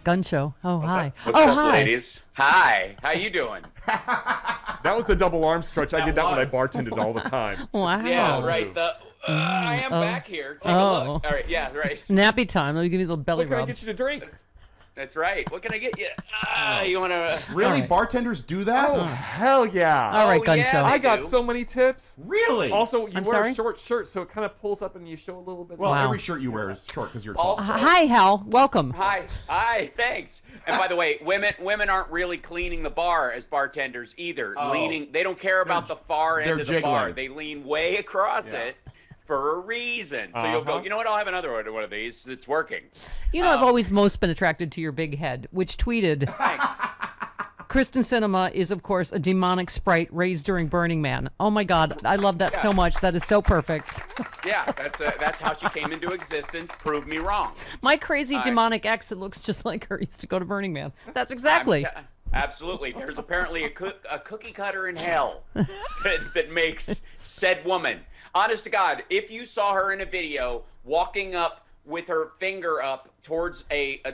Gun show. Oh, hi. What's up, ladies? Hi. How you doing? That was the double arm stretch. I did that when I bartended all the time. Wow. Yeah, right. I am back here. Take a look. All right. Yeah, right. Nappy time. Let me give you a little belly What can I rub. get you to drink? That's right. What can I get you? You want to... Really? right. Bartenders do that? Oh, hell yeah. All right, Oh, gun yeah, show. they I got do. so many tips. Really? Also, you I'm wear sorry? a short shirt, so it kind of pulls up and you show a little bit. Well, Wow. every shirt you wear is short because you're tall. Also- Hi, Hal. Welcome. Hi, thanks. And by the way, women aren't really cleaning the bar as bartenders either. Oh. They don't care about the far end they're of the bar. jiggling. They lean way across Yeah. it for a reason. So you'll go, you know what, I'll have another one of these. It's working. You know, I've always most been attracted to your big head, which tweeted, Thanks. Kristen Cinema is, of course, a demonic sprite raised during Burning Man. Oh, my God. I love that so much. That is so perfect. Yeah, that's how she came into existence. Prove me wrong. My crazy demonic ex that looks just like her used to go to Burning Man. That's exactly. Absolutely. There's apparently a cookie cutter in hell that makes said woman. Honest to God, if you saw her in a video walking up with her finger up towards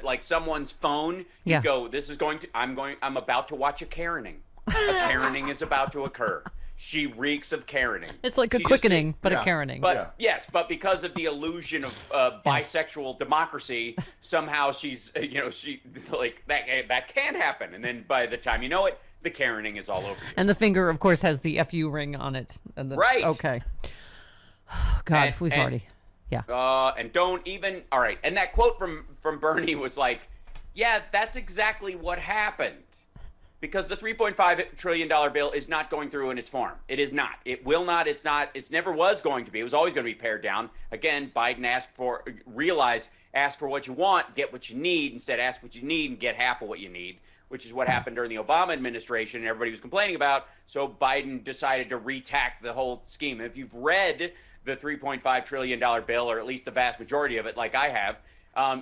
like someone's phone, Yeah. you go, I'm about to watch a Karening. A Karening is about to occur. She reeks of Karening. It's like a She just- quickening, but a yeah. Karening. But yes, but because of the illusion of bisexual democracy, somehow she's she like that can happen, and then by the time you know it, the Karening is all over you. And the finger, of course, has the FU ring on it. And Right. Okay. God, And- we've and- already. Yeah. And don't even. All right. And that quote from Bernie was like, "Yeah, that's exactly what happened." Because the $3.5 trillion bill is not going through in its form. It is not. It will not. It's not. It's never was going to be. It was always going to be pared down. Again, Biden asked for what you want, get what you need. Instead, ask what you need and get half of what you need, which is what happened during the Obama administration and everybody was complaining about. So Biden decided to retack the whole scheme. If you've read the $3.5 trillion bill, or at least the vast majority of it, like I have,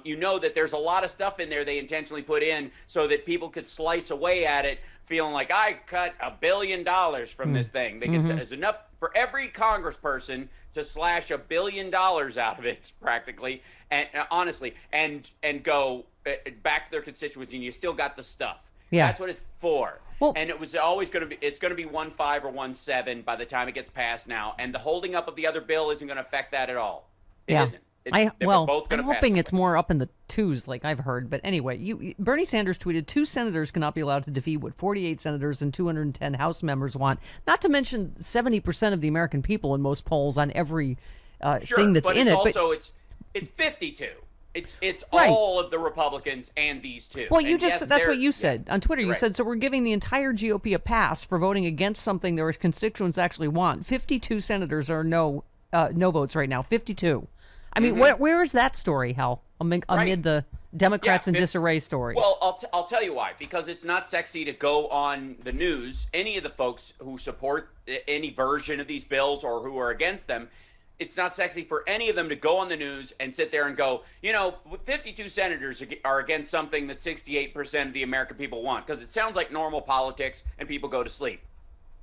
you know that there's a lot of stuff in there they intentionally put in so that people could slice away at it, feeling like I cut $1 billion from this thing. They get there's enough for every congressperson to slash $1 billion out of it, practically, and honestly, and go back to their constituency, and you still got the stuff. Yeah. That's what it's for. Well- And it was always going to be, it's going to be 1.5 or 1.7 by the time it gets passed now. And the holding up of the other bill isn't going to affect that at all. It Yeah. isn't. They were both I'm gonna pass hoping it. it's more up in the twos, like I've heard. But anyway, Bernie Sanders tweeted 2 senators cannot be allowed to defeat what 48 senators and 210 House members want. Not to mention 70% of the American people in most polls on every Sure, thing that's but in it's it. also, it's 52. It's Right. all of the Republicans and these two. Well, you And just yes, that's they're- what you said on Twitter. You Right. said, so we're giving the entire GOP a pass for voting against something their constituents actually want. 52 senators are no votes right now. 52. I mean, where is that story, Hal? Amid the Democrats in disarray stories. Well, I'll tell you why. Because it's not sexy to go on the news. Any of the folks who support any version of these bills or who are against them, it's not sexy for any of them to go on the news and sit there and go, 52 senators are against something that 68% of the American people want. Because it sounds like normal politics and people go to sleep.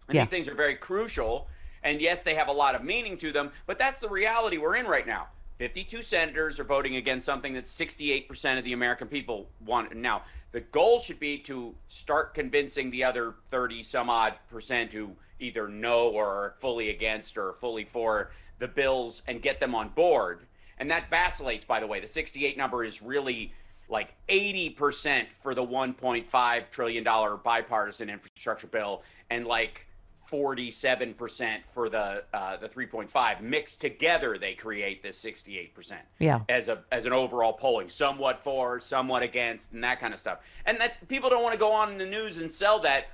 And Yeah. these things are very crucial. And yes, they have a lot of meaning to them. But that's the reality we're in right now. 52 senators are voting against something that 68% of the American people want. Now, the goal should be to start convincing the other 30 some odd percent who either know or are fully against or fully for the bills and get them on board. And that vacillates, by the way. The 68 number is really like 80% for the $1.5 trillion bipartisan infrastructure bill and like 47% for the 3.5. Mixed together, they create this 68%. Yeah. As an overall polling, somewhat for, somewhat against, and that kind of stuff. And that people don't want to go on in the news and sell that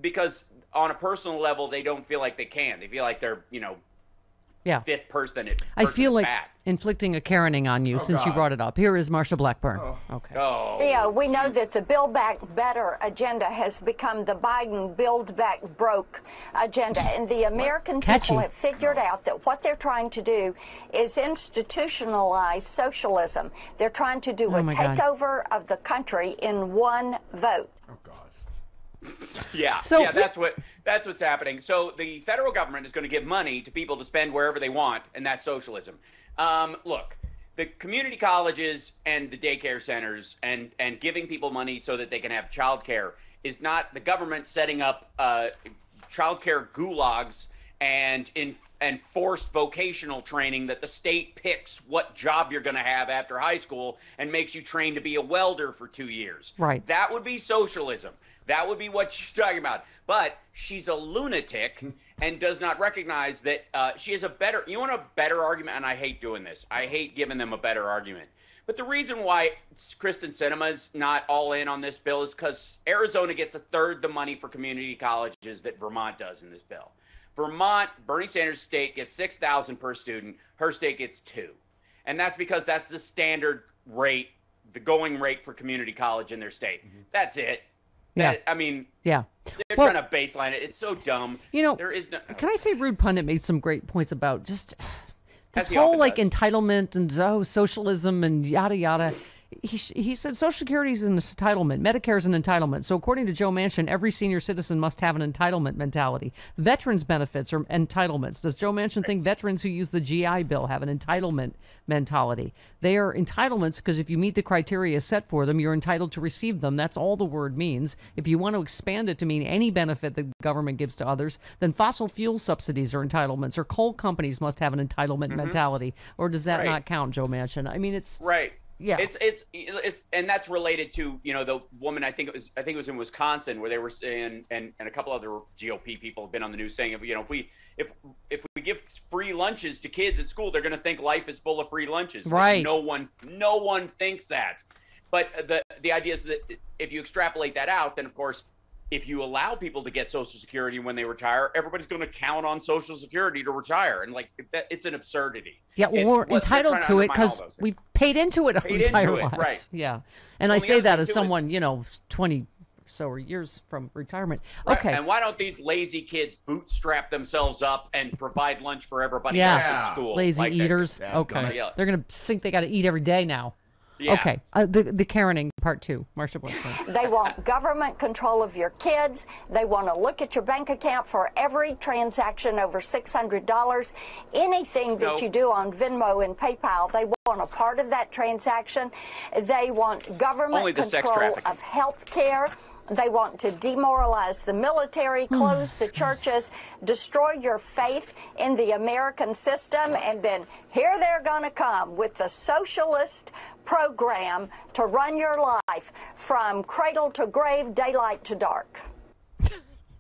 because on a personal level, they don't feel like they can. They feel like they're fifth person. I feel like bad. inflicting a Karening on you since you brought it up. Here is Marsha Blackburn. Okay. Oh. Yeah, we know that the Build Back Better agenda has become the Biden Build Back Broke agenda. And the American people have figured out that what they're trying to do is institutionalize socialism. They're trying to do a takeover of the country in one vote. Oh, God. Yeah, that's what's happening. So the federal government is going to give money to people to spend wherever they want, and that's socialism. Look, the community colleges and the daycare centers and giving people money so that they can have child care is not the government setting up child care gulags and forced vocational training that the state picks what job you're going to have after high school and makes you train to be a welder for 2 years. Right. That would be socialism. That would be what she's talking about. But she's a lunatic and does not recognize that she has a better – you want a better argument? And I hate doing this. I hate giving them a better argument. But the reason why Kristen Sinema's not all in on this bill is because Arizona gets a third the money for community colleges that Vermont does in this bill. Vermont, Bernie Sanders' state, gets $6,000 per student. Her state gets $2,000. And that's because that's the standard rate, the going rate for community college in their state. That's it. Yeah. They're trying to baseline it. It's so dumb. There is no. Can I say Rude Pundit made some great points about just this whole entitlement and socialism and yada yada. He said Social Security is an entitlement. Medicare is an entitlement. So according to Joe Manchin, every senior citizen must have an entitlement mentality. Veterans benefits are entitlements. Does Joe Manchin think veterans who use the GI Bill have an entitlement mentality? They are entitlements because if you meet the criteria set for them, you're entitled to receive them. That's all the word means. If you want to expand it to mean any benefit the government gives to others, then fossil fuel subsidies are entitlements, or coal companies must have an entitlement mentality. Or does that not count, Joe Manchin? I mean, it's right. Yeah, it's and that's related to the woman I think it was in Wisconsin where they were saying and a couple other GOP people have been on the news saying if we give free lunches to kids at school they're going to think life is full of free lunches. Right. No one thinks that. But the idea is that if you extrapolate that out, then of course if you allow people to get Social Security when they retire, everybody's going to count on Social Security to retire, and it's an absurdity. Yeah, well, we're entitled to it because we've paid into it our entire lives. Right. Yeah, and I say that as someone 20 or so years from retirement. Right. Okay. And why don't these lazy kids bootstrap themselves up and provide lunch for everybody else at school? Lazy eaters. Okay. Yeah. They're going to think they got to eat every day now. Yeah. Okay, the Karening part 2, Marsha Blackburn. They want government control of your kids. They want to look at your bank account for every transaction over $600. Anything that you do on Venmo and PayPal, they want a part of that transaction. They want government control of health care. They want to demoralize the military, close the churches, destroy your faith in the American system, and then here they're going to come with the socialist program to run your life from cradle to grave, daylight to dark.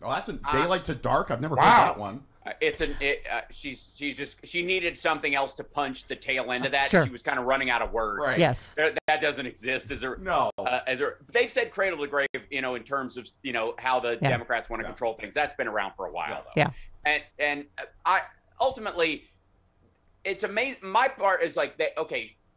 Oh, that's a daylight to dark? I've never heard that one. She needed something else to punch the tail end of that. Sure. She was kind of running out of words. Right. Yes. That doesn't exist. No. They've said cradle to grave, in terms of, how the Democrats want to control things. That's been around for a while, though. Yeah. And I ultimately, it's amazing. My part is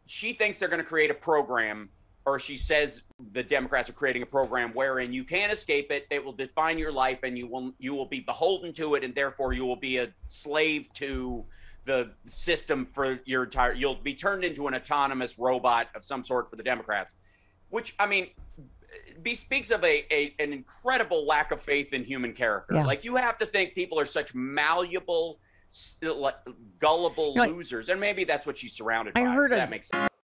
she thinks they're going to create a program, or she says the Democrats are creating a program wherein you can't escape it. It will define your life, and you will be beholden to it, and therefore you will be a slave to the system for your entire. You'll be turned into an autonomous robot of some sort for the Democrats, which speaks of an incredible lack of faith in human character. Yeah. Like, you have to think people are such malleable, gullible losers, and maybe that's what she's surrounded by. I heard that makes sense.